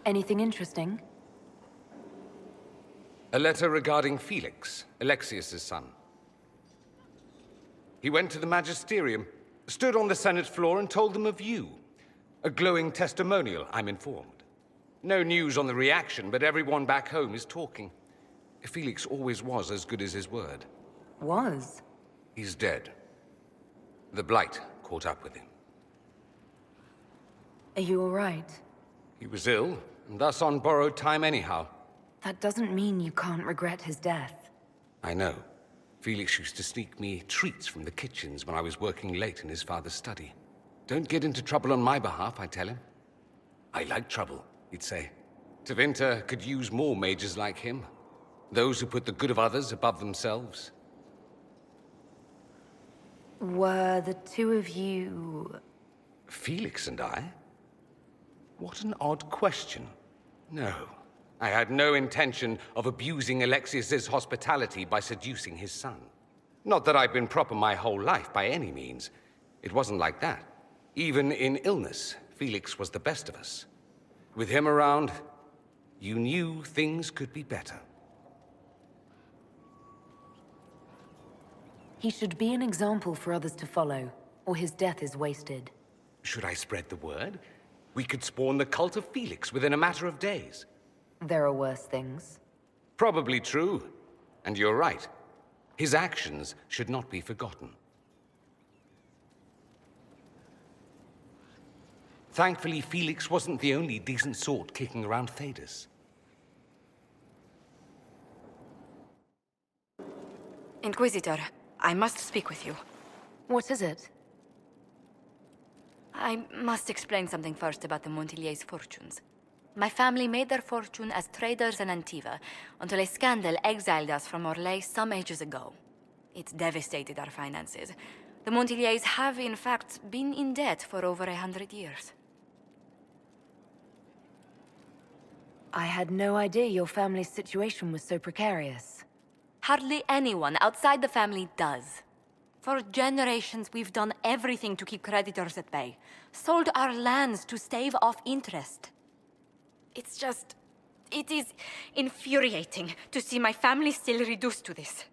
Anything interesting? A letter regarding Felix, Alexius's son. He went to the Magisterium, stood on the Senate floor and told them of you. A glowing testimonial, I'm informed. No news on the reaction, but everyone back home is talking. Felix always was as good as his word. Was? He's dead. The Blight caught up with him. Are you all right? He was ill, and thus on borrowed time anyhow. That doesn't mean you can't regret his death. I know. Felix used to sneak me treats from the kitchens when I was working late in his father's study. Don't get into trouble on my behalf, I tell him. I like trouble, he'd say. Tevinter could use more mages like him. Those who put the good of others above themselves. Were the two of you... Felix and I? What an odd question. No. I had no intention of abusing Alexius's hospitality by seducing his son. Not that I've been proper my whole life, by any means. It wasn't like that. Even in illness, Felix was the best of us. With him around, you knew things could be better. He should be an example for others to follow, or his death is wasted. Should I spread the word? We could spawn the cult of Felix within a matter of days. There are worse things. Probably true. And you're right. His actions should not be forgotten. Thankfully, Felix wasn't the only decent sort kicking around Thedas. Inquisitor, I must speak with you. What is it? I must explain something first about the Montillier's fortunes. My family made their fortune as traders in Antiva, until a scandal exiled us from Orlais some ages ago. It devastated our finances. The Montillier's have, in fact, been in debt for over 100 years. I had no idea your family's situation was so precarious. Hardly anyone outside the family does. For generations, we've done everything to keep creditors at bay. Sold our lands to stave off interest. It is infuriating to see my family still reduced to this.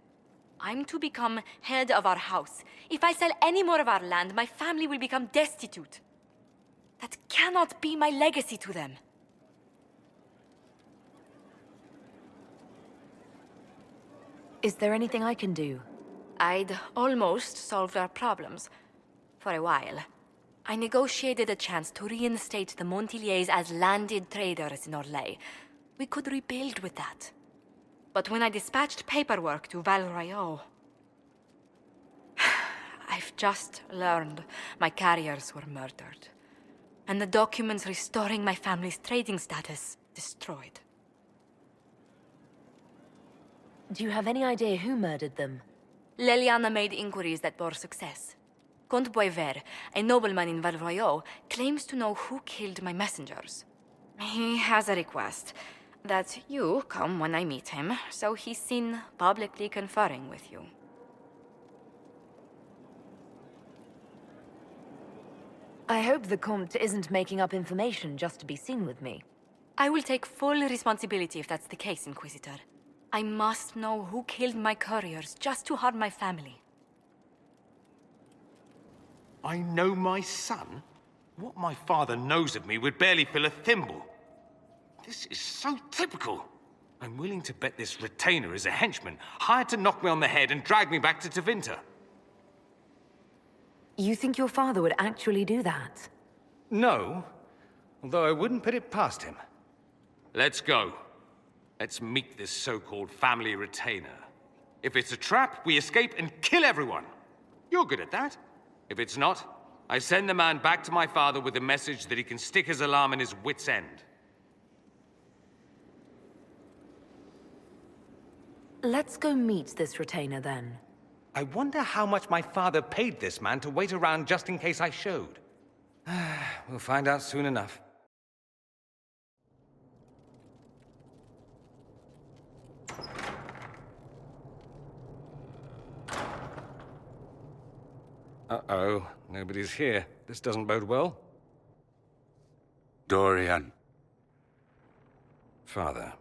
I'm to become head of our house. If I sell any more of our land, my family will become destitute. That cannot be my legacy to them. Is there anything I can do? I'd almost solved our problems. For a while. I negotiated a chance to reinstate the Montillier's as landed traders in Orlais. We could rebuild with that. But when I dispatched paperwork to Val Royeaux... I've just learned my carriers were murdered. And the documents restoring my family's trading status destroyed. Do you have any idea who murdered them? Leliana made inquiries that bore success. Comte Boisvert, a nobleman in Val Royeaux, claims to know who killed my messengers. He has a request that you come when I meet him, so he's seen publicly conferring with you. I hope the Comte isn't making up information just to be seen with me. I will take full responsibility if that's the case, Inquisitor. I must know who killed my couriers just to harm my family. I know my son? What my father knows of me would barely fill a thimble. This is so typical. I'm willing to bet this retainer is a henchman, hired to knock me on the head and drag me back to Tevinter. You think your father would actually do that? No, although I wouldn't put it past him. Let's go. Let's meet this so-called family retainer. If it's a trap, we escape and kill everyone. You're good at that. If it's not, I send the man back to my father with a message that he can stick his alarm in his wit's end. Let's go meet this retainer then. I wonder how much my father paid this man to wait around just in case I showed. We'll find out soon enough. Uh-oh, nobody's here. This doesn't bode well. Dorian, Father.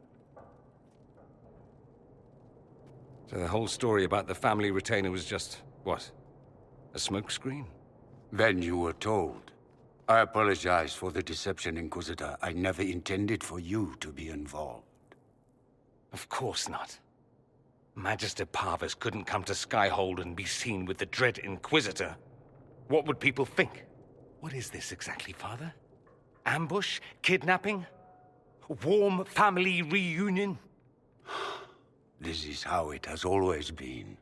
So the whole story about the family retainer was just, what? A smokescreen? Then you were told. I apologize for the deception, Inquisitor. I never intended for you to be involved. Of course not. Magister Parvus couldn't come to Skyhold and be seen with the dread Inquisitor. What would people think? What is this exactly, Father? Ambush? Kidnapping? Warm family reunion? This is how it has always been.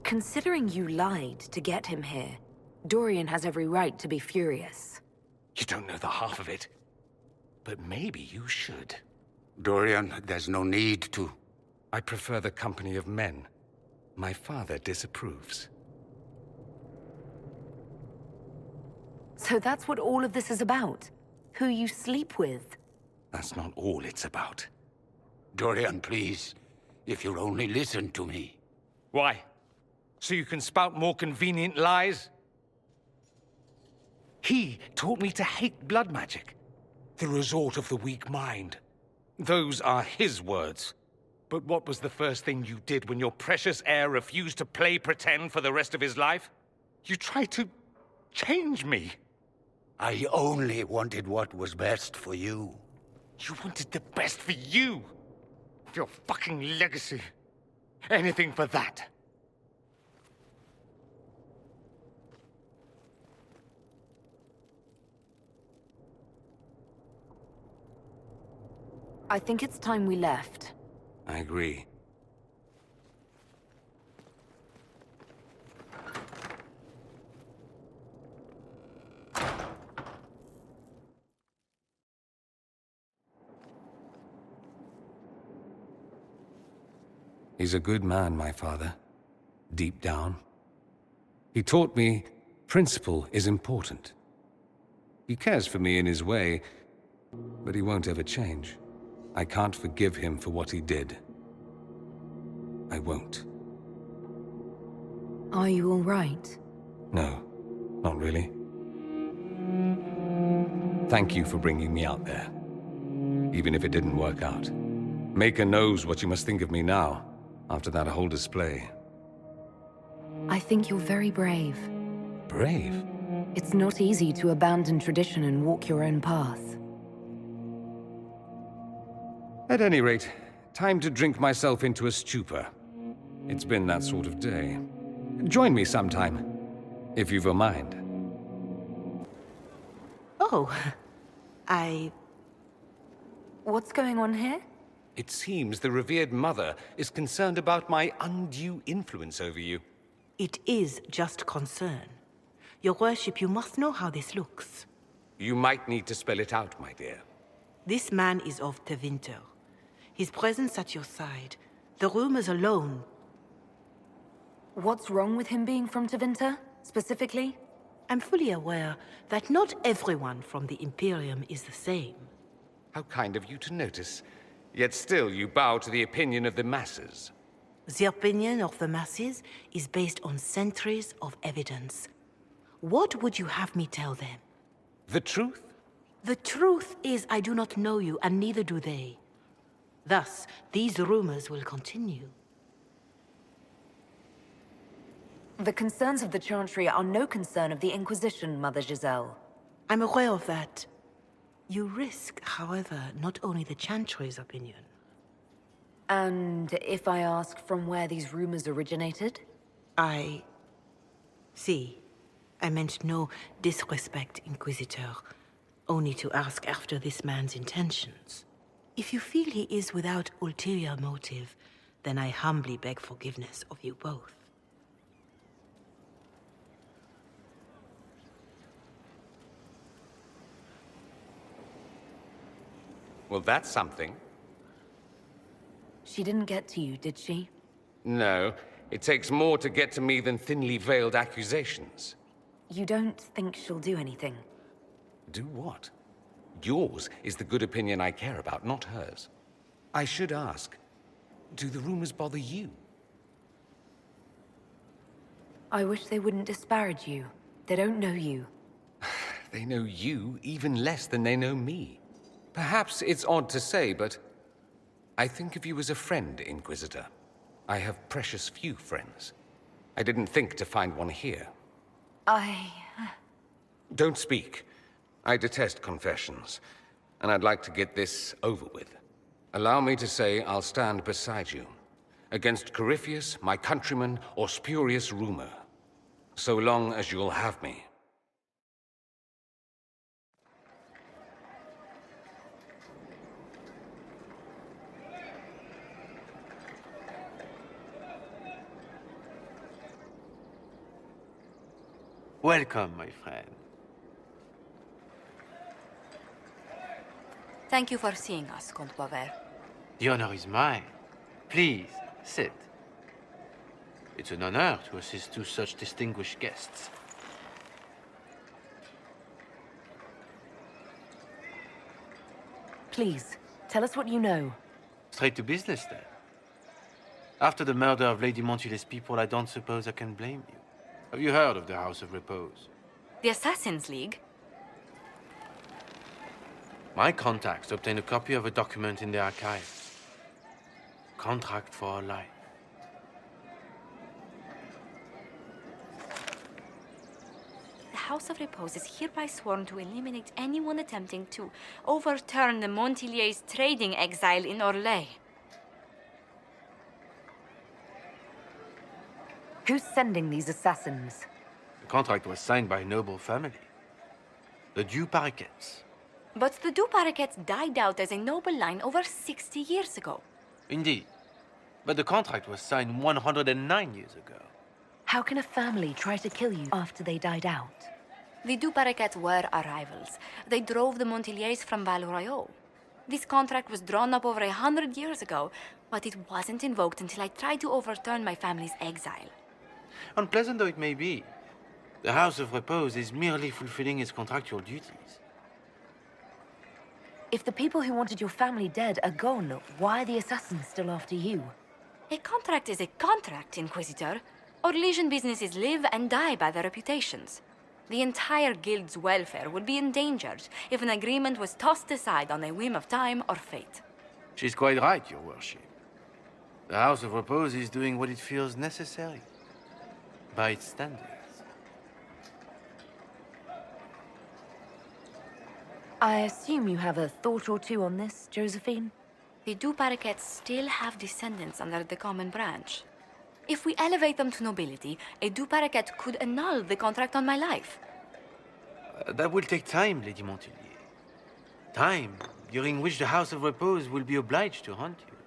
Considering you lied to get him here, Dorian has every right to be furious. You don't know the half of it. But maybe you should. Dorian, there's no need to. I prefer the company of men. My father disapproves. So that's what all of this is about? Who you sleep with? That's not all it's about. Dorian, please. If you'll only listen to me. Why? So you can spout more convenient lies? He taught me to hate blood magic. The resort of the weak mind. Those are his words. But what was the first thing you did when your precious heir refused to play pretend for the rest of his life? You tried to change me. I only wanted what was best for you. You wanted the best for you. Your fucking legacy. Anything for that. I think it's time we left. I agree. He's a good man, my father. Deep down. He taught me principle is important. He cares for me in his way, but he won't ever change. I can't forgive him for what he did. I won't. Are you all right? No, not really. Thank you for bringing me out there. Even if it didn't work out. Maker knows what you must think of me now, after that whole display. I think you're very brave. Brave? It's not easy to abandon tradition and walk your own path. At any rate, time to drink myself into a stupor. It's been that sort of day. Join me sometime, if you've a mind. Oh, What's going on here? It seems the revered mother is concerned about my undue influence over you. It is just concern. Your worship, you must know how this looks. You might need to spell it out, my dear. This man is of Tevinter. His presence at your side, the rumors alone. What's wrong with him being from Tevinter, specifically? I'm fully aware that not everyone from the Imperium is the same. How kind of you to notice. Yet still you bow to the opinion of the masses. The opinion of the masses is based on centuries of evidence. What would you have me tell them? The truth? The truth is I do not know you, and neither do they. Thus, these rumors will continue. The concerns of the Chantry are no concern of the Inquisition, Mother Giselle. I'm aware of that. You risk, however, not only the Chantry's opinion. And if I ask from where these rumors originated? See, I meant no disrespect, Inquisitor. Only to ask after this man's intentions. If you feel he is without ulterior motive, then I humbly beg forgiveness of you both. Well, that's something. She didn't get to you, did she? No, it takes more to get to me than thinly veiled accusations. You don't think she'll do anything? Do what? Yours is the good opinion I care about, not hers. I should ask, do the rumors bother you? I wish they wouldn't disparage you. They don't know you. They know you even less than they know me. Perhaps it's odd to say, but I think of you as a friend, Inquisitor. I have precious few friends. I didn't think to find one here. Don't speak. I detest confessions, and I'd like to get this over with. Allow me to say I'll stand beside you, against Corypheus, my countrymen, or spurious rumor, so long as you'll have me. Welcome, my friend. Thank you for seeing us, Comte Boisvert. The honor is mine. Please, sit. It's an honor to assist two such distinguished guests. Please, tell us what you know. Straight to business, then. After the murder of Lady Montula's people, I don't suppose I can blame you. Have you heard of the House of Repose? The Assassin's League? My contacts obtained a copy of a document in the archives. Contract for a life. The House of Repose is hereby sworn to eliminate anyone attempting to overturn the Montiliers' trading exile in Orlais. Who's sending these assassins? The contract was signed by a noble family. The DAI. But the Duparequets died out as a noble line over 60 years ago. Indeed. But the contract was signed 109 years ago. How can a family try to kill you after they died out? The Duparequets were our rivals. They drove the Montiliers from Val Royeaux. This contract was drawn up over 100 years ago, but it wasn't invoked until I tried to overturn my family's exile. Unpleasant though it may be, the House of Repose is merely fulfilling its contractual duties. If the people who wanted your family dead are gone, why are the assassins still after you? A contract is a contract, Inquisitor. Orlesian businesses live and die by their reputations. The entire guild's welfare would be endangered if an agreement was tossed aside on a whim of time or fate. She's quite right, Your Worship. The House of Repose is doing what it feels necessary, by its standards. I assume you have a thought or two on this, Josephine? The Duparequets still have descendants under the common branch. If we elevate them to nobility, a Duparequet could annul the contract on my life. That will take time, Lady Montilier. Time during which the House of Repose will be obliged to hunt you.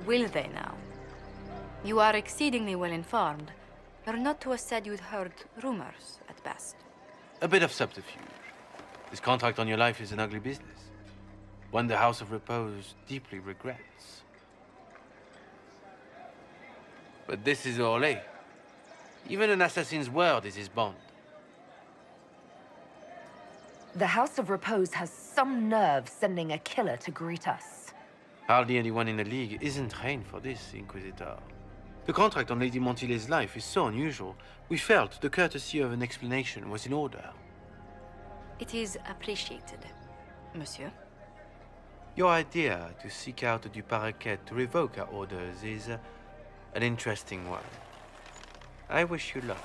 Will they now? You are exceedingly well informed. You're not to have said you'd heard rumors, at best. A bit of subterfuge. This contract on your life is an ugly business. One the House of Repose deeply regrets. But this is Orlais. Even an assassin's word is his bond. The House of Repose has some nerve sending a killer to greet us. Hardly anyone in the League isn't trained for this, Inquisitor. The contract on Lady Montilier's life is so unusual, we felt the courtesy of an explanation was in order. It is appreciated, monsieur. Your idea to seek out the Duparequet to revoke our orders is an interesting one. I wish you luck.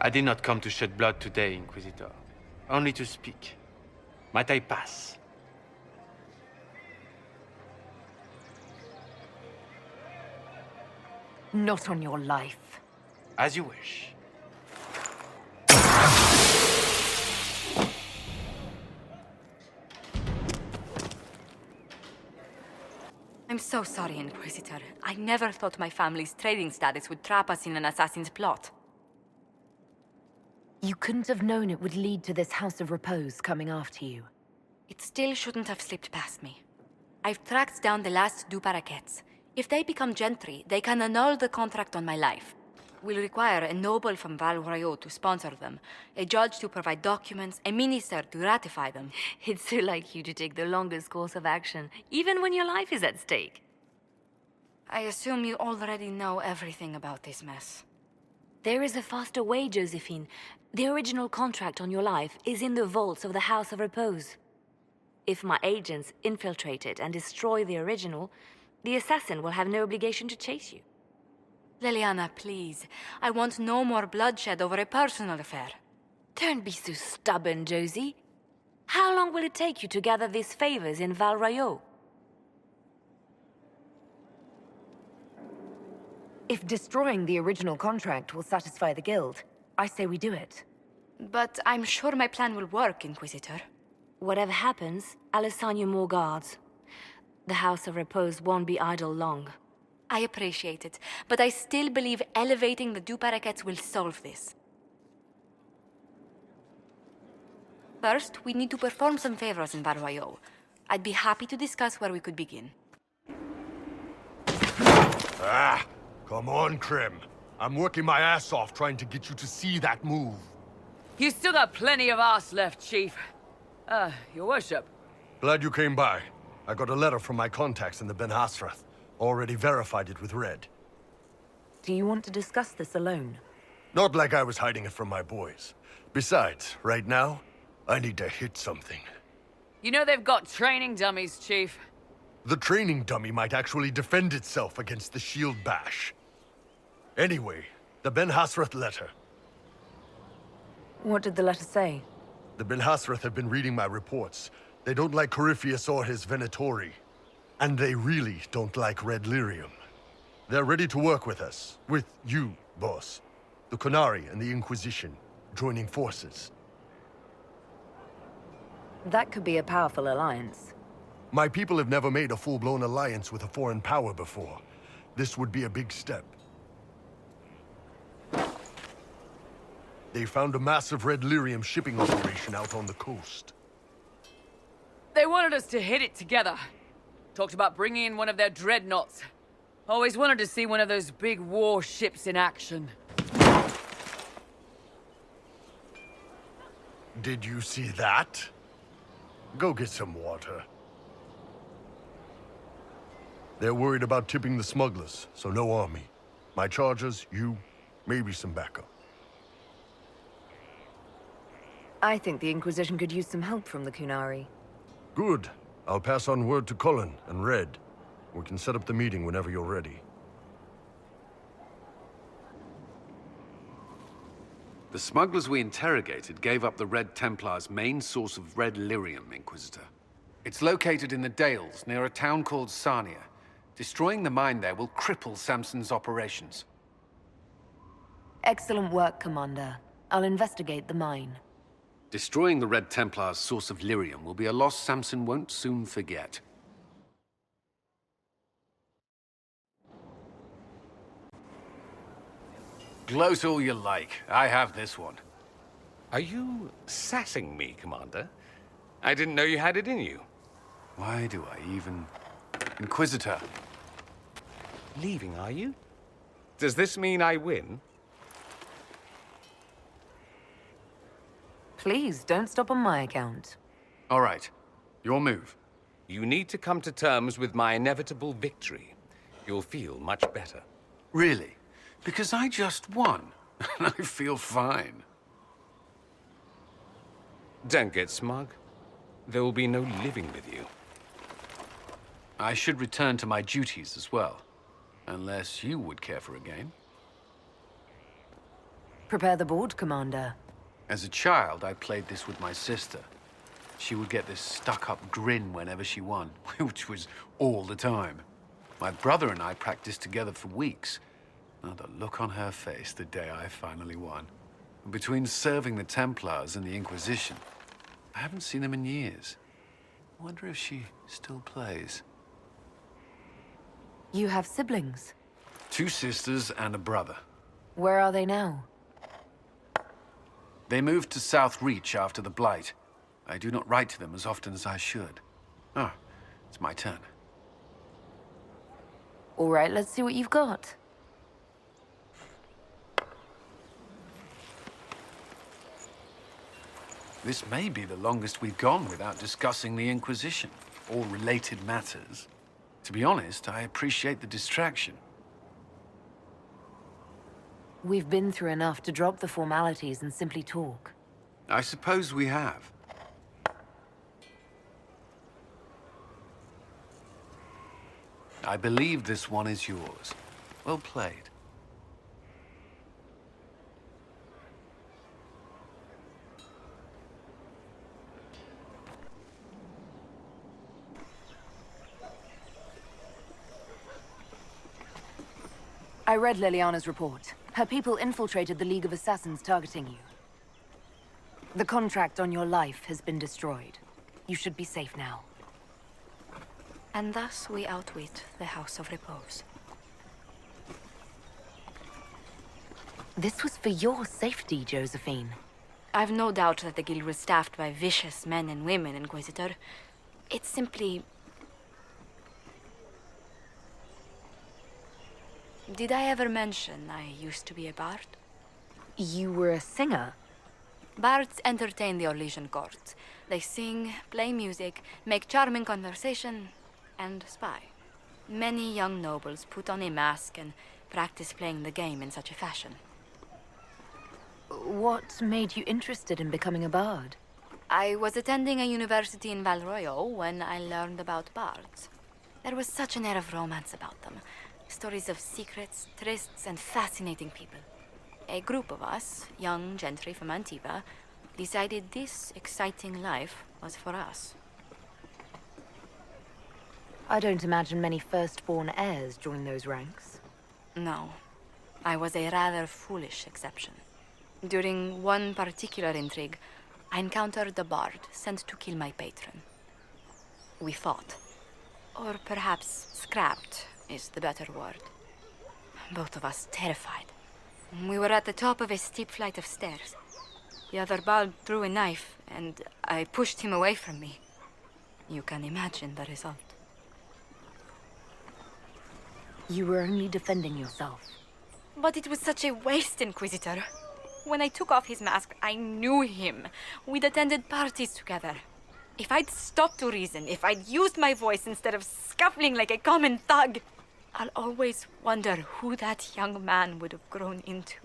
I did not come to shed blood today, Inquisitor. Only to speak. Might I pass? Not on your life. As you wish. I'm so sorry, Inquisitor. I never thought my family's trading status would trap us in an assassin's plot. You couldn't have known it would lead to this House of Repose coming after you. It still shouldn't have slipped past me. I've tracked down the last Duparequets. If they become gentry, they can annul the contract on my life. We'll require a noble from Val Royeaux to sponsor them, a judge to provide documents, a minister to ratify them. It's so like you to take the longest course of action, even when your life is at stake. I assume you already know everything about this mess. There is a faster way, Josephine. The original contract on your life is in the vaults of the House of Repose. If my agents infiltrate it and destroy the original, the assassin will have no obligation to chase you. Liliana, please. I want no more bloodshed over a personal affair. Don't be so stubborn, Josie. How long will it take you to gather these favors in Val Royeaux? If destroying the original contract will satisfy the Guild, I say we do it. But I'm sure my plan will work, Inquisitor. Whatever happens, I'll assign you more guards. The House of Repose won't be idle long. I appreciate it, but I still believe elevating the Du Paraquets will solve this. First, we need to perform some favors in Val Royeaux. I'd be happy to discuss where we could begin. Ah, come on, Krim. I'm working my ass off trying to get you to see that move. You still got plenty of arse left, Chief. Your worship. Glad you came by. I got a letter from my contacts in the Ben Hasrath. Already verified it with Red. Do you want to discuss this alone? Not like I was hiding it from my boys. Besides, right now, I need to hit something. You know they've got training dummies, Chief. The training dummy might actually defend itself against the shield bash. Anyway, the Ben Hasrath letter. What did the letter say? The Ben Hasrath have been reading my reports. They don't like Corypheus or his Venatori. And they really don't like Red Lyrium. They're ready to work with us. With you, boss. The Qunari and the Inquisition, joining forces. That could be a powerful alliance. My people have never made a full-blown alliance with a foreign power before. This would be a big step. They found a massive Red Lyrium shipping operation out on the coast. They wanted us to hit it together. Talked about bringing in one of their dreadnoughts. Always wanted to see one of those big war ships in action. Did you see that? Go get some water. They're worried about tipping the smugglers, so no army. My chargers, you, maybe some backup. I think the Inquisition could use some help from the Qunari. Good. I'll pass on word to Cullen and Red. We can set up the meeting whenever you're ready. The smugglers we interrogated gave up the Red Templars' main source of Red Lyrium, Inquisitor. It's located in the Dales, near a town called Sarnia. Destroying the mine there will cripple Samson's operations. Excellent work, Commander. I'll investigate the mine. Destroying the Red Templars' source of lyrium will be a loss Samson won't soon forget. Gloat all you like. I have this one. Are you sassing me, Commander? I didn't know you had it in you. Why do I even... Inquisitor. Leaving, are you? Does this mean I win? Please, don't stop on my account. All right. Your move. You need to come to terms with my inevitable victory. You'll feel much better. Really? Because I just won. And I feel fine. Don't get smug. There will be no living with you. I should return to my duties as well. Unless you would care for a game. Prepare the board, Commander. As a child, I played this with my sister. She would get this stuck-up grin whenever she won, which was all the time. My brother and I practiced together for weeks. Oh, the look on her face the day I finally won. Between serving the Templars and the Inquisition, I haven't seen them in years. I wonder if she still plays. You have siblings? 2 sisters and a brother. Where are they now? They moved to South Reach after the Blight. I do not write to them as often as I should. Ah, it's my turn. All right, let's see what you've got. This may be the longest we've gone without discussing the Inquisition, or related matters. To be honest, I appreciate the distraction. We've been through enough to drop the formalities and simply talk. I suppose we have. I believe this one is yours. Well played. I read Liliana's report. Her people infiltrated the League of Assassins targeting you. The contract on your life has been destroyed. You should be safe now. And thus we outwit the House of Repose. This was for your safety, Josephine. I've no doubt that the guild was staffed by vicious men and women, Inquisitor. It's simply... Did I ever mention I used to be a bard? You were a singer? Bards entertain the Orlesian court. They sing, play music, make charming conversation, and spy. Many young nobles put on a mask and practice playing the game in such a fashion. What made you interested in becoming a bard? I was attending a university in Valroyo when I learned about bards. There was such an air of romance about them. Stories of secrets, trysts, and fascinating people. A group of us, young gentry from Antiva, decided this exciting life was for us. I don't imagine many firstborn heirs join those ranks. No, I was a rather foolish exception. During one particular intrigue, I encountered a bard sent to kill my patron. We fought. Or perhaps scrapped is the better word. Both of us terrified. We were at the top of a steep flight of stairs. The other bard drew a knife, and I pushed him away from me. You can imagine the result. You were only defending yourself. But it was such a waste, Inquisitor. When I took off his mask, I knew him. We'd attended parties together. If I'd stopped to reason, if I'd used my voice instead of scuffling like a common thug, I'll always wonder who that young man would have grown into.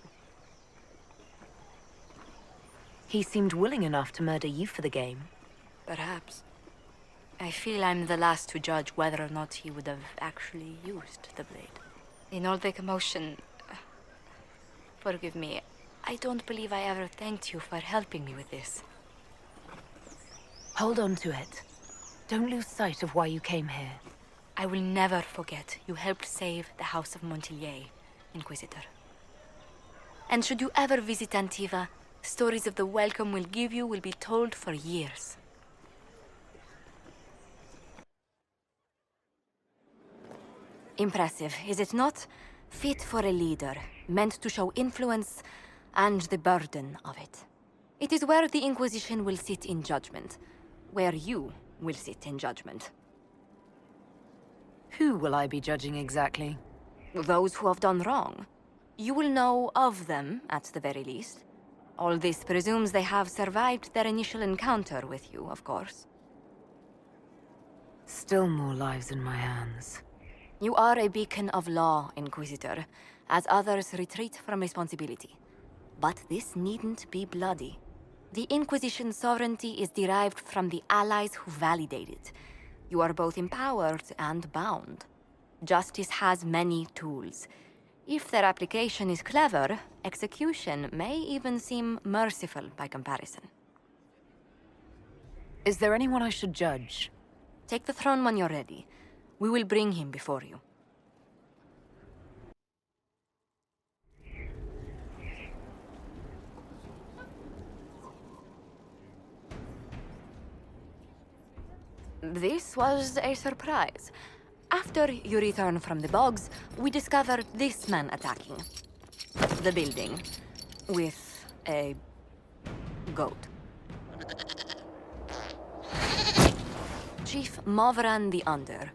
He seemed willing enough to murder you for the game. Perhaps. I feel I'm the last to judge whether or not he would have actually used the blade. In all the commotion... Forgive me, I don't believe I ever thanked you for helping me with this. Hold on to it. Don't lose sight of why you came here. I will never forget you helped save the House of Montilyet, Inquisitor. And should you ever visit Antiva, stories of the welcome we'll give you will be told for years. Impressive, is it not? Fit for a leader, meant to show influence and the burden of it. It is where the Inquisition will sit in judgment, where you will sit in judgment. Who will I be judging exactly? Those who have done wrong. You will know of them, at the very least. All this presumes they have survived their initial encounter with you, of course. Still more lives in my hands. You are a beacon of law, Inquisitor, as others retreat from responsibility. But this needn't be bloody. The Inquisition's sovereignty is derived from the allies who validate it. You are both empowered and bound. Justice has many tools. If their application is clever, execution may even seem merciful by comparison. Is there anyone I should judge? Take the throne when you're ready. We will bring him before you. This was a surprise. After you return from the bogs, we discovered this man attacking the building with a goat. Chief Movran the Under.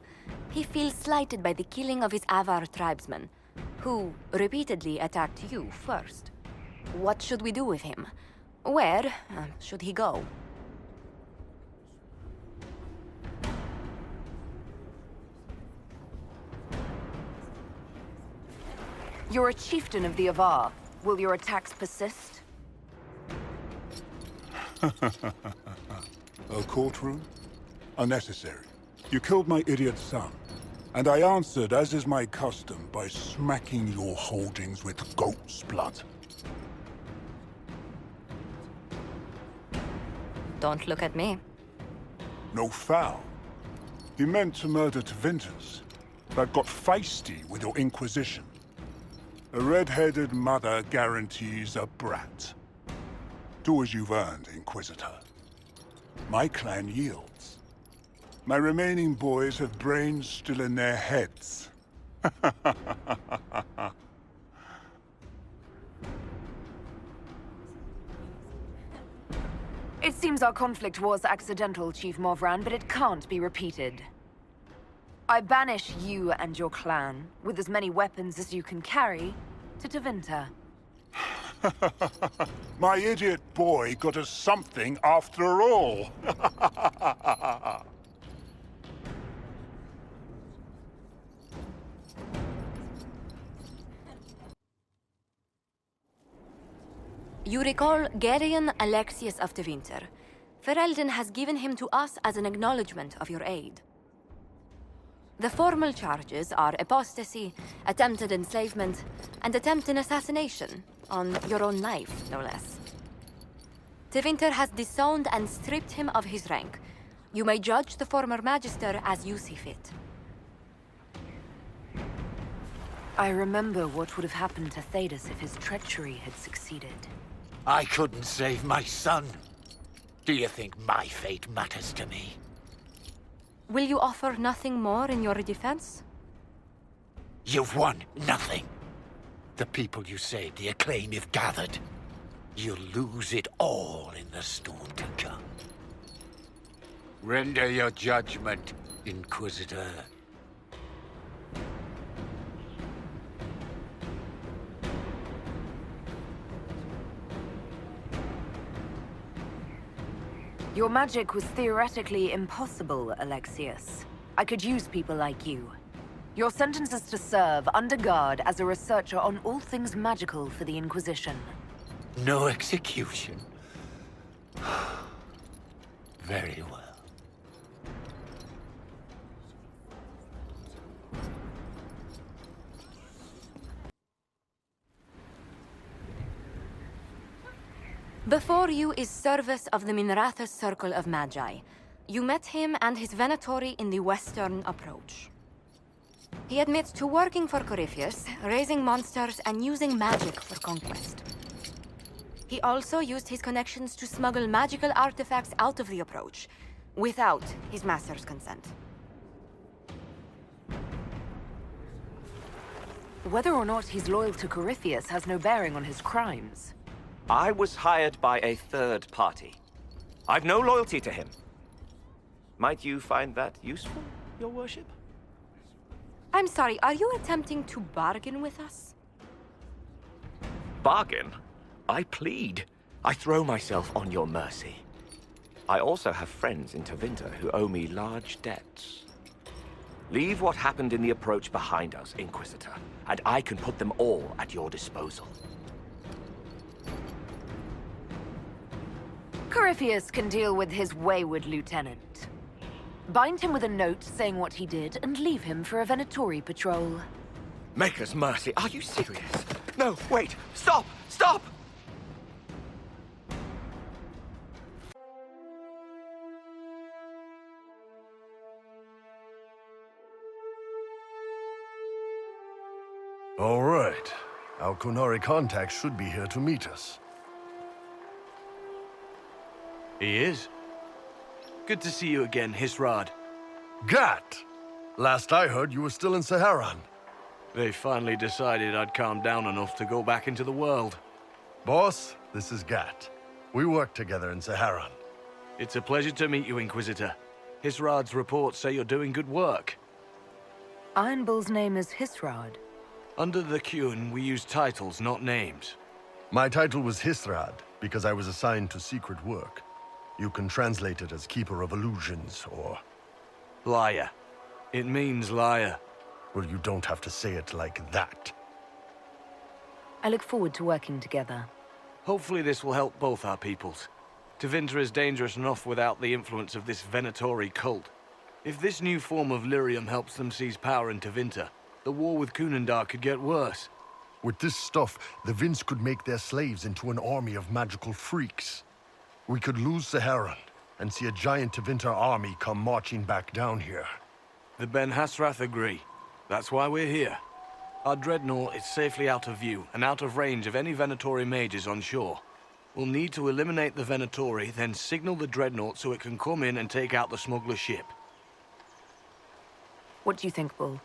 He feels slighted by the killing of his Avar tribesmen, who repeatedly attacked you first. What should we do with him? Where should he go? You're a chieftain of the Avar. Will your attacks persist? A courtroom? Unnecessary. You killed my idiot son, and I answered, as is my custom, by smacking your holdings with goat's blood. Don't look at me. No foul. He meant to murder Tevinters, but got feisty with your Inquisition. A red-headed mother guarantees a brat. Do as you've earned, Inquisitor. My clan yields. My remaining boys have brains still in their heads. It seems our conflict was accidental, Chief Movran, but it can't be repeated. I banish you and your clan, with as many weapons as you can carry, to Tevinter. My idiot boy got us something after all. You recall Gerion Alexius of Tevinter. Ferelden has given him to us as an acknowledgement of your aid. The formal charges are apostasy, attempted enslavement, and attempted assassination, on your own life, no less. Tevinter has disowned and stripped him of his rank. You may judge the former Magister as you see fit. I remember what would have happened to Thedas if his treachery had succeeded. I couldn't save my son. Do you think my fate matters to me? Will you offer nothing more in your defense? You've won nothing. The people you saved, the acclaim you've gathered. You'll lose it all in the storm to come. Render your judgment, Inquisitor. Your magic was theoretically impossible, Alexius. I could use people like you. Your sentence is to serve under guard as a researcher on all things magical for the Inquisition. No execution. Very well. Before you is Service of the Minrathous Circle of Magi. You met him and his Venatori in the Western Approach. He admits to working for Corypheus, raising monsters, and using magic for conquest. He also used his connections to smuggle magical artifacts out of the Approach, without his master's consent. Whether or not he's loyal to Corypheus has no bearing on his crimes. I was hired by a third party. I've no loyalty to him. Might you find that useful, Your Worship? I'm sorry, are you attempting to bargain with us? Bargain? I plead. I throw myself on your mercy. I also have friends in Tevinter who owe me large debts. Leave what happened in the Approach behind us, Inquisitor, and I can put them all at your disposal. Corypheus can deal with his wayward lieutenant. Bind him with a note saying what he did and leave him for a Venatori patrol. Maker's mercy, are you serious? No, wait, stop! Stop! All right. Our Kunari contact should be here to meet us. He is. Good to see you again, Hisrad. Gat! Last I heard, you were still in Saharan. They finally decided I'd calmed down enough to go back into the world. Boss, this is Gat. We work together in Saharan. It's a pleasure to meet you, Inquisitor. Hisrad's reports say you're doing good work. Iron Bull's name is Hisrad. Under the Qun, we use titles, not names. My title was Hisrad, because I was assigned to secret work. You can translate it as Keeper of Illusions, or... Liar. It means liar. Well, you don't have to say it like that. I look forward to working together. Hopefully this will help both our peoples. Tevinter is dangerous enough without the influence of this Venatori cult. If this new form of lyrium helps them seize power in Tevinter, the war with Kunendar could get worse. With this stuff, the Vince could make their slaves into an army of magical freaks. We could lose Saharan and see a giant Tevinter army come marching back down here. The Ben Hasrath agree. That's why we're here. Our dreadnought is safely out of view and out of range of any Venatori mages on shore. We'll need to eliminate the Venatori, then signal the dreadnought so it can come in and take out the smuggler ship. What do you think, Bull?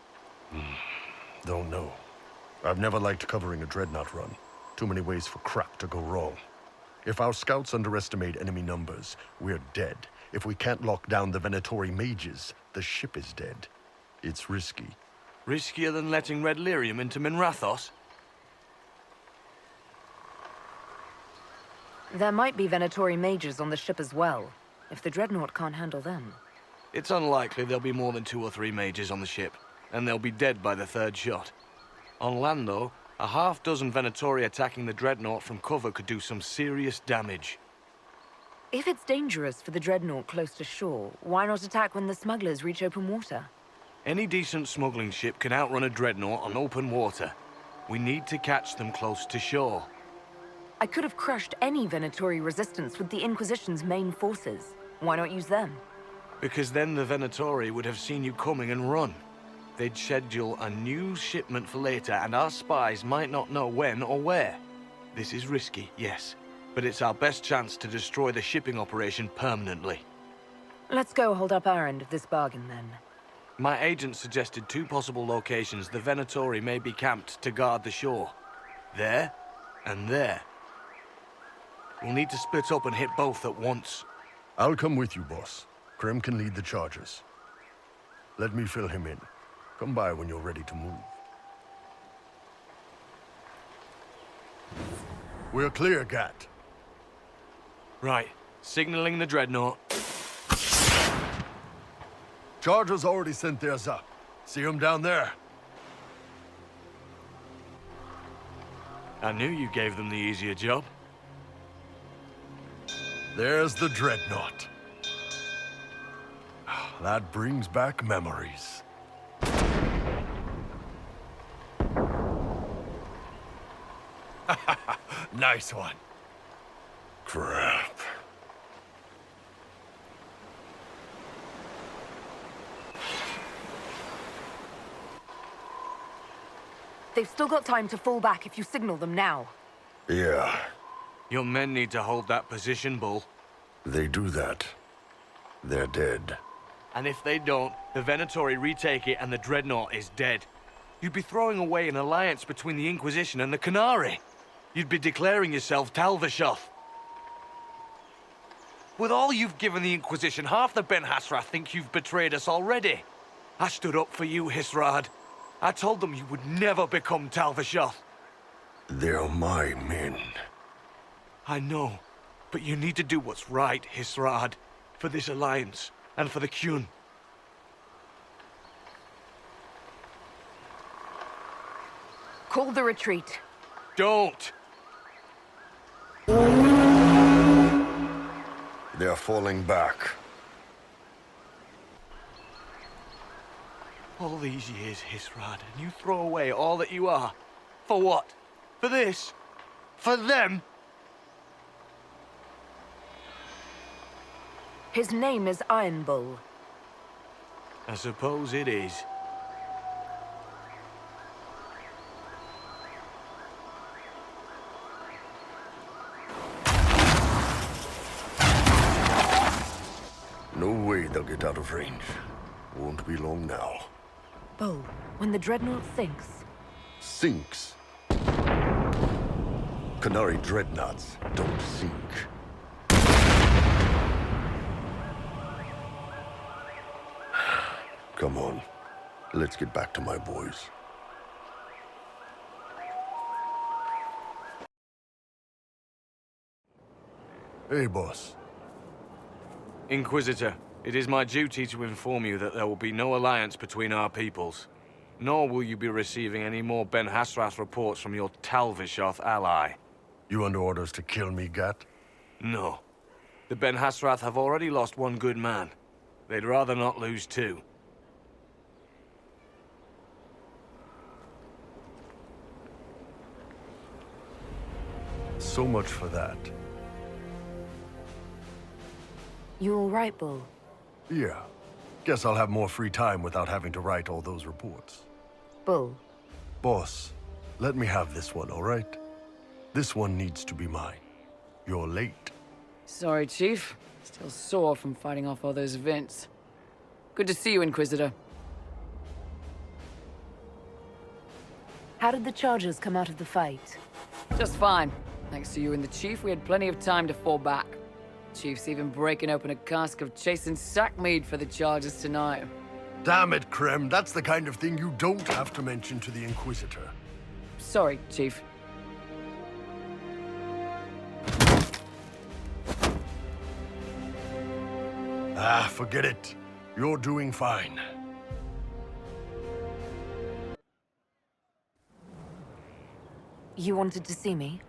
Don't know. I've never liked covering a dreadnought run. Too many ways for crap to go wrong. If our scouts underestimate enemy numbers, we're dead. If we can't lock down the Venatori mages, the ship is dead. It's risky. Riskier than letting Red Lyrium into Minrathos? There might be Venatori mages on the ship as well, if the dreadnought can't handle them. It's unlikely there'll be more than 2 or 3 mages on the ship, and they'll be dead by the 3rd shot. On land, though, a half-dozen Venatori attacking the dreadnought from cover could do some serious damage. If it's dangerous for the dreadnought close to shore, why not attack when the smugglers reach open water? Any decent smuggling ship can outrun a dreadnought on open water. We need to catch them close to shore. I could have crushed any Venatori resistance with the Inquisition's main forces. Why not use them? Because then the Venatori would have seen you coming and run. They'd schedule a new shipment for later, and our spies might not know when or where. This is risky, yes, but it's our best chance to destroy the shipping operation permanently. Let's go hold up our end of this bargain, then. My agent suggested 2 possible locations the Venatori may be camped to guard the shore. There, and there. We'll need to split up and hit both at once. I'll come with you, boss. Krem can lead the charges. Let me fill him in. Come by when you're ready to move. We're clear, Gat. Right. Signaling the dreadnought. Chargers already sent theirs up. See them down there? I knew you gave them the easier job. There's the dreadnought. That brings back memories. Nice one. Crap. They've still got time to fall back if you signal them now. Yeah, Your men need to hold that position, Bull. they do that. They're dead. And if they don't, the Venatori retake it and the dreadnought is dead. You'd be throwing away an alliance between the Inquisition and the Canary. You'd be declaring yourself Talvishoth. With all you've given the Inquisition, half the Ben Hasrath think you've betrayed us already. I stood up for you, Hisrad. I told them you would never become Talvishoth. They're my men. I know, but you need to do what's right, Hisrad, for this alliance and for the Qun. Call the retreat. Don't! They're falling back. All these years, Hisrad, and you throw away all that you are. For what? For this? For them? His name is Iron Bull. I suppose it is. No way they'll get out of range. Won't be long now. Bull, when the dreadnought Sinks. Canary dreadnoughts don't sink. Come on. Let's get back to my boys. Hey, boss. Inquisitor, it is my duty to inform you that there will be no alliance between our peoples. Nor will you be receiving any more Ben Hasrath reports from your Talvishoth ally. You under orders to kill me, Gat? No. The Ben Hasrath have already lost one good man. They'd rather not lose two. So much for that. You all right, Bull? Yeah. Guess I'll have more free time without having to write all those reports. Bull. Boss, let me have this one, all right? This one needs to be mine. You're late. Sorry, Chief. Still sore from fighting off all those vents. Good to see you, Inquisitor. How did the Chargers come out of the fight? Just fine. Thanks to you and the Chief, we had plenty of time to fall back. Chief's even breaking open a cask of chastened sackmead for the Chargers tonight. Damn it, Krem. That's the kind of thing you don't have to mention to the Inquisitor. Sorry, Chief. Ah, forget it. You're doing fine. You wanted to see me?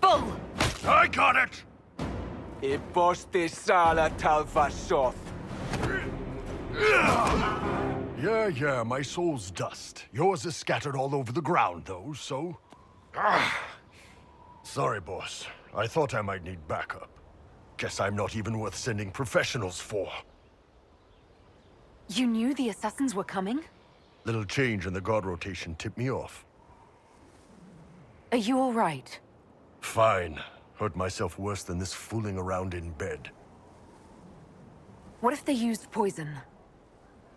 Bull! I got it! Iposte sala Talvishoth. Yeah, my soul's dust. Yours is scattered all over the ground, though, so... Sorry, boss. I thought I might need backup. Guess I'm not even worth sending professionals for. You knew the assassins were coming? Little change in the guard rotation tipped me off. Are you all right? Fine. Hurt myself worse than this fooling around in bed. What if they used poison?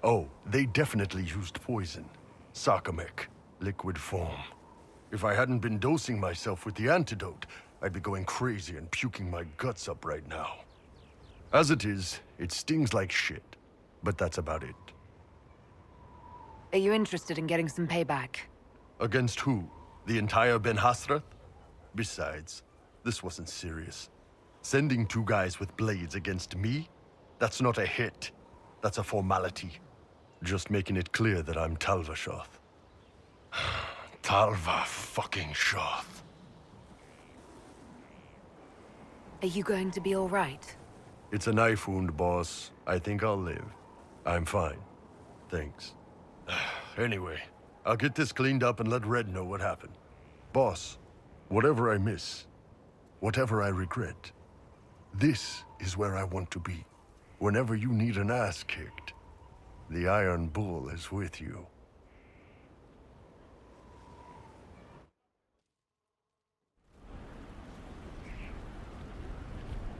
Oh, they definitely used poison. Sarcomec, liquid form. If I hadn't been dosing myself with the antidote, I'd be going crazy and puking my guts up right now. As it is, it stings like shit. But that's about it. Are you interested in getting some payback? Against who? The entire Ben Hasrath? Besides, this wasn't serious. Sending two guys with blades against me? That's not a hit. That's a formality. Just making it clear that I'm Talvishoth. Talva-fucking-shoth. Are you going to be all right? It's a knife wound, boss. I think I'll live. I'm fine. Thanks. Anyway, I'll get this cleaned up and let Red know what happened. Boss, whatever I miss, whatever I regret, this is where I want to be. Whenever you need an ass kicked, the Iron Bull is with you.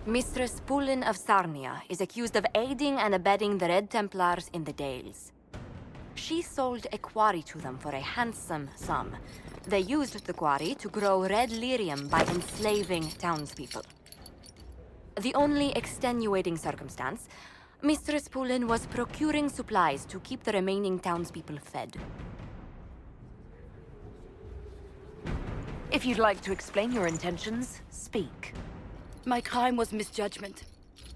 Mistress Pulin of Sarnia is accused of aiding and abetting the Red Templars in the Dales. She sold a quarry to them for a handsome sum. They used the quarry to grow red lyrium by enslaving townspeople. The only extenuating circumstance, Mistress Pulin was procuring supplies to keep the remaining townspeople fed. If you'd like to explain your intentions, speak. My crime was misjudgment.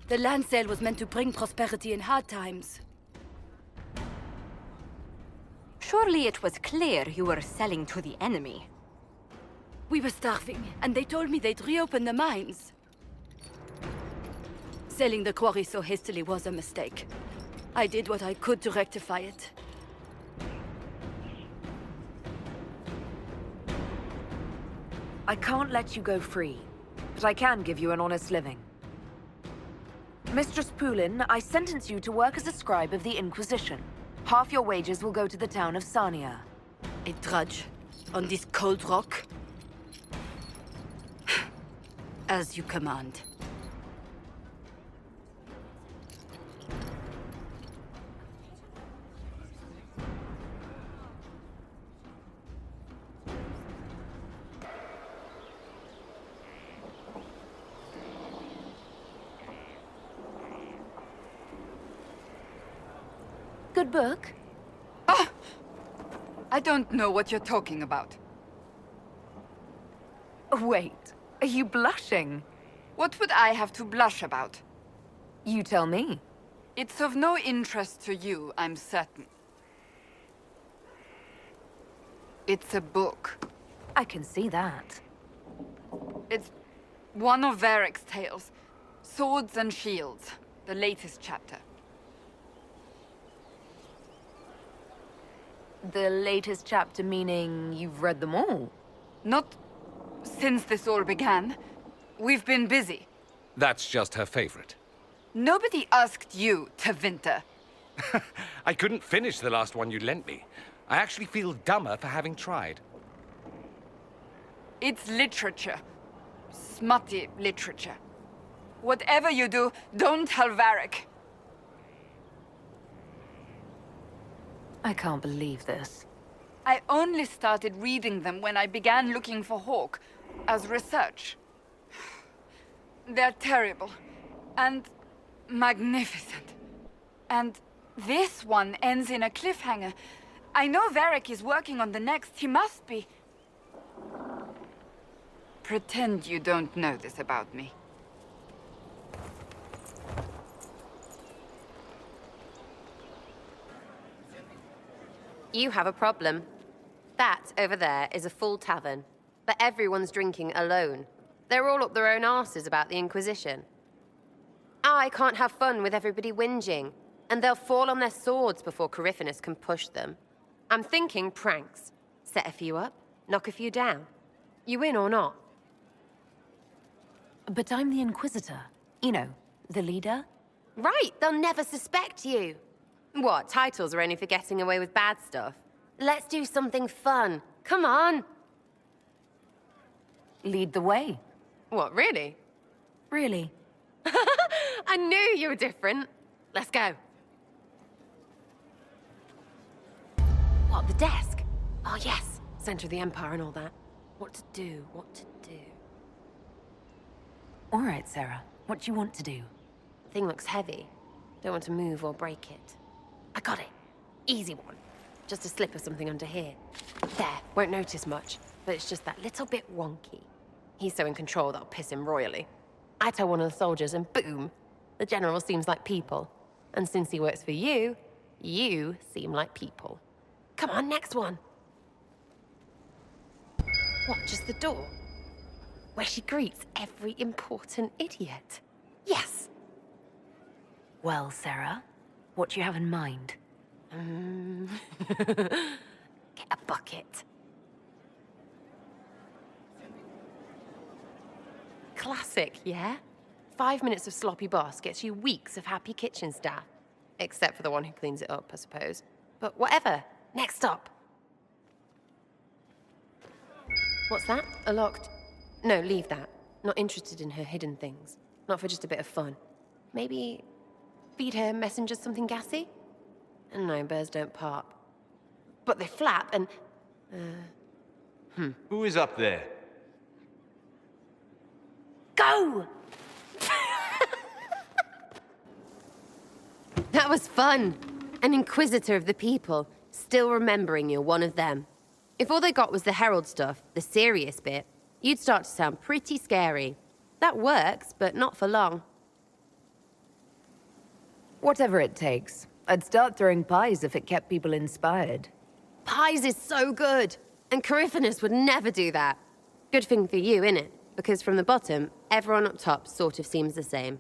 The land sale was meant to bring prosperity in hard times. Surely it was clear you were selling to the enemy. We were starving, and they told me they'd reopen the mines. Selling the quarry so hastily was a mistake. I did what I could to rectify it. I can't let you go free, but I can give you an honest living. Mistress Pulin, I sentence you to work as a scribe of the Inquisition. Half your wages will go to the town of Sarnia. A drudge on this cold rock? As you command. Good book? Ah! I don't know what you're talking about. Wait, are you blushing? What would I have to blush about? You tell me. It's of no interest to you, I'm certain. It's a book. I can see that. It's one of Varric's tales. Swords and Shields, the latest chapter. The latest chapter meaning you've read them all? Not since this all began. We've been busy. That's just her favorite. Nobody asked you to Winter. I couldn't finish the last one you lent me. I actually feel dumber for having tried. It's literature. Smutty literature. Whatever you do, don't tell Varric. I can't believe this. I only started reading them when I began looking for Hawke, as research. They're terrible. And magnificent. And this one ends in a cliffhanger. I know Varric is working on the next. He must be. Pretend you don't know this about me. You have a problem. That over there is a full tavern, but everyone's drinking alone. They're all up their own arses about the Inquisition. I can't have fun with everybody whinging, and they'll fall on their swords before Corypheus can push them. I'm thinking pranks. Set a few up, knock a few down. You in or not? But I'm the Inquisitor. You know, the leader. Right, they'll never suspect you. What, titles are only for getting away with bad stuff? Let's do something fun. Come on. Lead the way. What, really? Really? I knew you were different. Let's go. What, the desk? Oh, yes. Center of the Empire and all that. What to do, what to do. All right, Sarah. What do you want to do? Thing looks heavy. Don't want to move or break it. I got it. Easy one. Just a slip or something under here. There, won't notice much, but it's just that little bit wonky. He's so in control that'll piss him royally. I tell one of the soldiers and boom, the general seems like people. And since he works for you, you seem like people. Come on, next one. What, just the door? Where she greets every important idiot. Yes! Well, Sarah, what do you have in mind? Get a bucket. Classic, yeah? 5 minutes of sloppy boss gets you weeks of happy kitchen staff. Except for the one who cleans it up, I suppose. But whatever. Next stop. What's that? A locked... No, leave that. Not interested in her hidden things. Not for just a bit of fun. Maybe... feed her messengers something gassy? No, birds don't pop. But they flap and... Who is up there? Go! That was fun. An inquisitor of the people, still remembering you're one of them. If all they got was the herald stuff, the serious bit, you'd start to sound pretty scary. That works, but not for long. Whatever it takes. I'd start throwing pies if it kept people inspired. Pies is so good, and Corypheus would never do that. Good thing for you, innit? Because from the bottom, everyone up top sort of seems the same.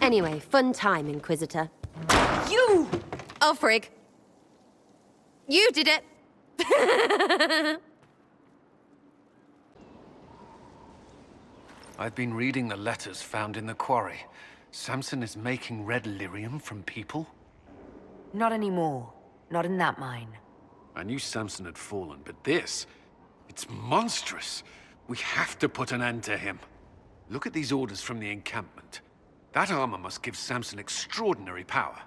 Anyway, fun time, Inquisitor. You! Oh, frig. You did it! I've been reading the letters found in the quarry. Samson is making red lyrium from people? Not anymore. Not in that mine. I knew Samson had fallen, but this... it's monstrous. We have to put an end to him. Look at these orders from the encampment. That armor must give Samson extraordinary power.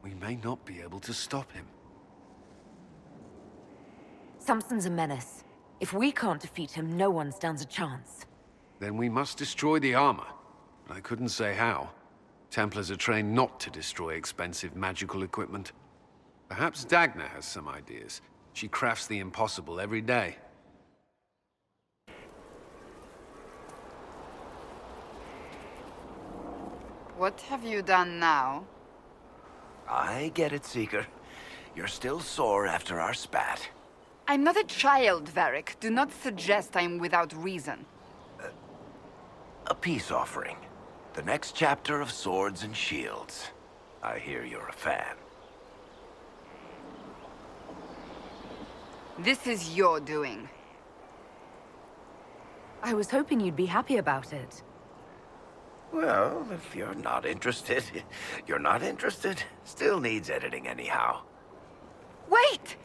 We may not be able to stop him. Samson's a menace. If we can't defeat him, no one stands a chance. Then we must destroy the armor. I couldn't say how. Templars are trained not to destroy expensive magical equipment. Perhaps Dagna has some ideas. She crafts the impossible every day. What have you done now? I get it, Seeker. You're still sore after our spat. I'm not a child, Varric. Do not suggest I'm without reason. A peace offering. The next chapter of Swords and Shields. I hear you're a fan. This is your doing. I was hoping you'd be happy about it. Well, if you're not interested, you're not interested. Still needs editing anyhow. Wait!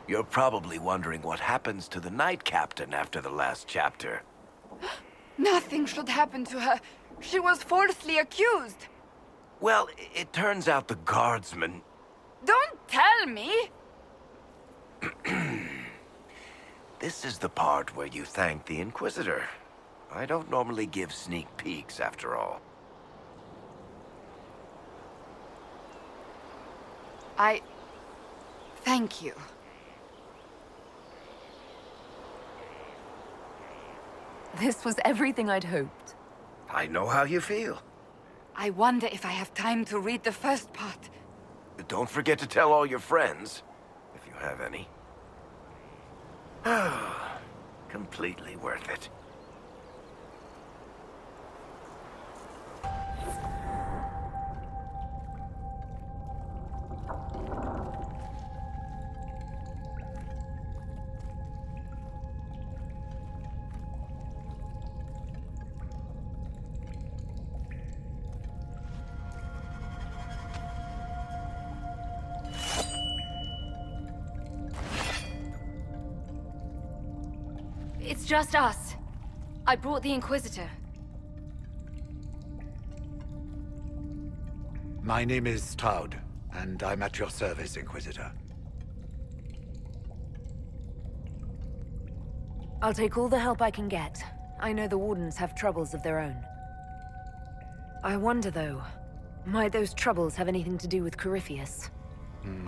You're probably wondering what happens to the Knight Captain after the last chapter. Nothing should happen to her. She was falsely accused. Well, it turns out the guardsman... Don't tell me! This is the part where you thank the Inquisitor. I don't normally give sneak peeks, after all. Thank you. This was everything I'd hoped. I know how you feel. I wonder if I have time to read the first part. Don't forget to tell all your friends, if you have any. Completely worth it. It's just us. I brought the Inquisitor. My name is Stroud, and I'm at your service, Inquisitor. I'll take all the help I can get. I know the Wardens have troubles of their own. I wonder, though, might those troubles have anything to do with Corypheus?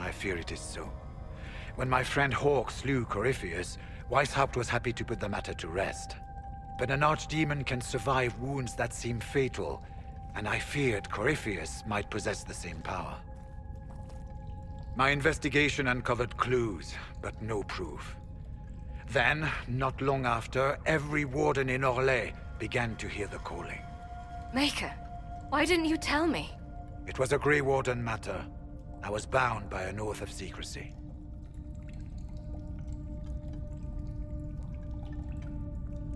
I fear it is so. When my friend Hawke slew Corypheus, Weishaupt was happy to put the matter to rest. But an archdemon can survive wounds that seem fatal, and I feared Corypheus might possess the same power. My investigation uncovered clues, but no proof. Then, not long after, every warden in Orlais began to hear the calling. Maker, why didn't you tell me? It was a Grey Warden matter. I was bound by an oath of secrecy.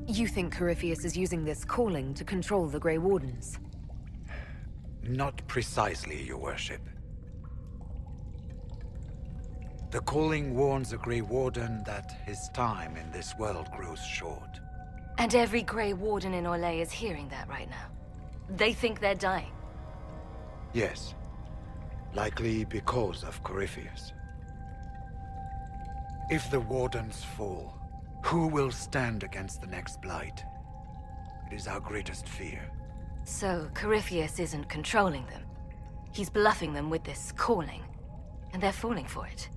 You think Corypheus is using this calling to control the Grey Wardens? Not precisely, Your Worship. The calling warns a Grey Warden that his time in this world grows short. And every Grey Warden in Orlais is hearing that right now. They think they're dying. Yes. Likely because of Corypheus. If the Wardens fall, who will stand against the next Blight? It is our greatest fear. So, Corypheus isn't controlling them. He's bluffing them with this calling, and they're falling for it.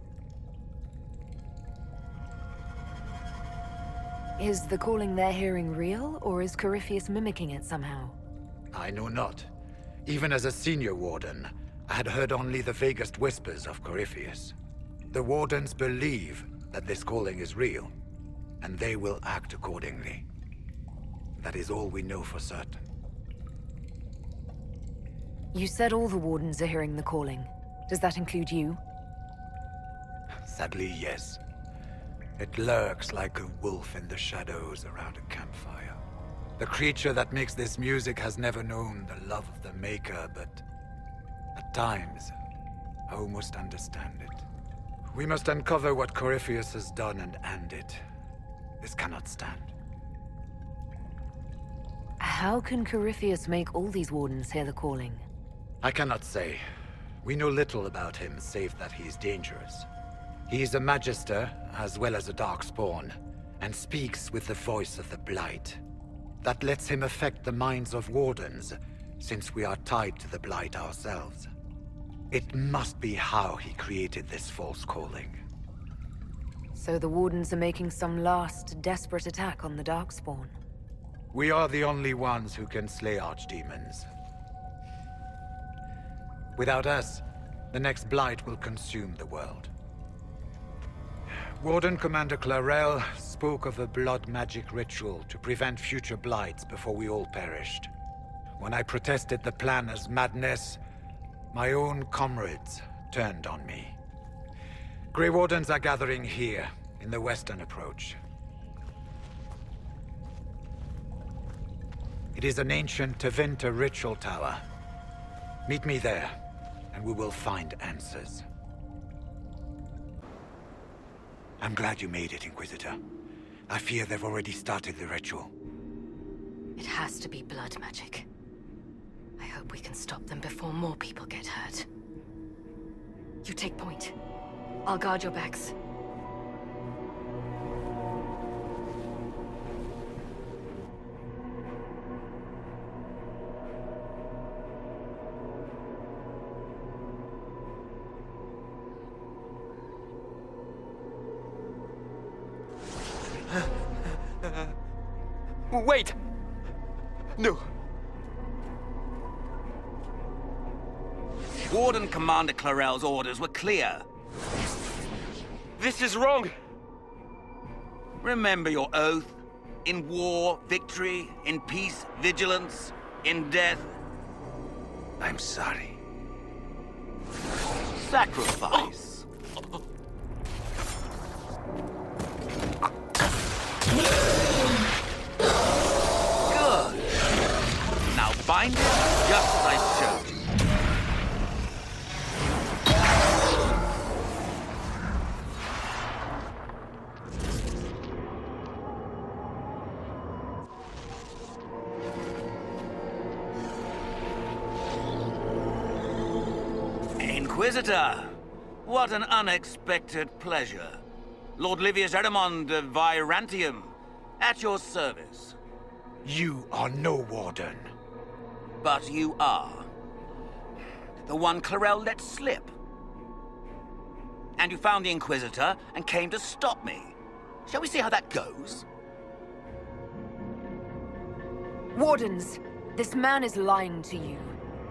Is the calling they're hearing real, or is Corypheus mimicking it somehow? I know not. Even as a senior Warden, I had heard only the vaguest whispers of Corypheus. The Wardens believe that this calling is real, and they will act accordingly. That is all we know for certain. You said all the Wardens are hearing the calling. Does that include you? Sadly, yes. It lurks like a wolf in the shadows around a campfire. The creature that makes this music has never known the love of the Maker, but at times, I almost understand it. We must uncover what Corypheus has done and end it. This cannot stand. How can Corypheus make all these Wardens hear the calling? I cannot say. We know little about him, save that he is dangerous. He is a Magister, as well as a Darkspawn, and speaks with the voice of the Blight. That lets him affect the minds of Wardens, since we are tied to the Blight ourselves. It must be how he created this false calling. So the Wardens are making some last, desperate attack on the Darkspawn. We are the only ones who can slay archdemons. Without us, the next blight will consume the world. Warden Commander Clarel spoke of a blood magic ritual to prevent future blights before we all perished. When I protested the plan as madness, my own comrades turned on me. Grey Wardens are gathering here, in the western approach. It is an ancient Tevinter ritual tower. Meet me there, and we will find answers. I'm glad you made it, Inquisitor. I fear they've already started the ritual. It has to be blood magic. I hope we can stop them before more people get hurt. You take point. I'll guard your backs. Wait! No. Warden Commander Clarel's orders were clear. This is wrong! Remember your oath. In war, victory. In peace, vigilance. In death, I'm sorry. Sacrifice. Good. Now bind it just as I showed you. Inquisitor, what an unexpected pleasure. Lord Livius Erimond of Virantium, at your service. You are no warden. But you are. The one Clarel let slip. And you found the Inquisitor and came to stop me. Shall we see how that goes? Wardens, this man is lying to you.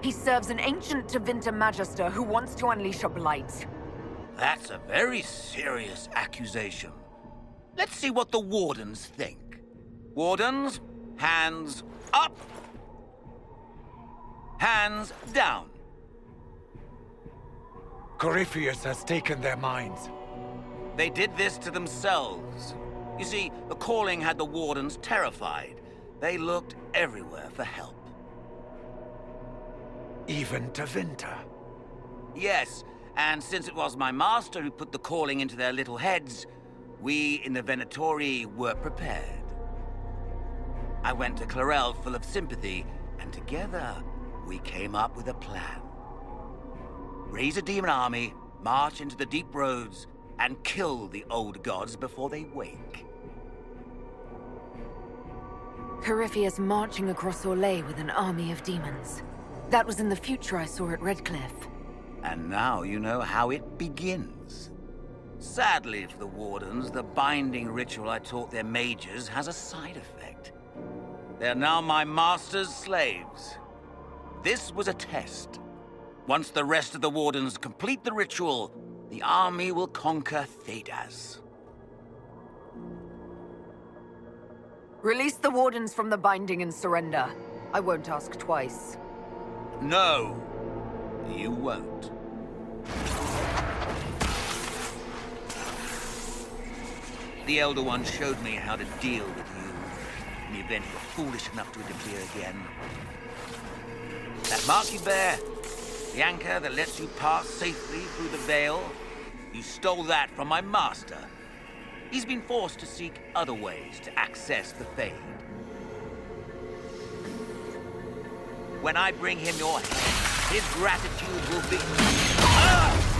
He serves an ancient Tevinter Magister who wants to unleash a blight. That's a very serious accusation. Let's see what the Wardens think. Wardens, hands up. Hands down. Corypheus has taken their minds. They did this to themselves. You see, the calling had the Wardens terrified. They looked everywhere for help. Even Tevinter? Yes, and since it was my master who put the calling into their little heads, we in the Venatori were prepared. I went to Clarel full of sympathy, and together we came up with a plan. Raise a demon army, march into the deep roads, and kill the old gods before they wake. Corypheus marching across Orlais with an army of demons. That was in the future I saw at Redcliffe. And now you know how it begins. Sadly for the Wardens, the binding ritual I taught their mages has a side effect. They're now my master's slaves. This was a test. Once the rest of the Wardens complete the ritual, the army will conquer Thedas. Release the Wardens from the binding and surrender. I won't ask twice. No, you won't. The Elder One showed me how to deal with you in the event you're foolish enough to interfere again. That mark you bear, the anchor that lets you pass safely through the veil, you stole that from my master. He's been forced to seek other ways to access the Fade. When I bring him your head, his gratitude will be... Ah!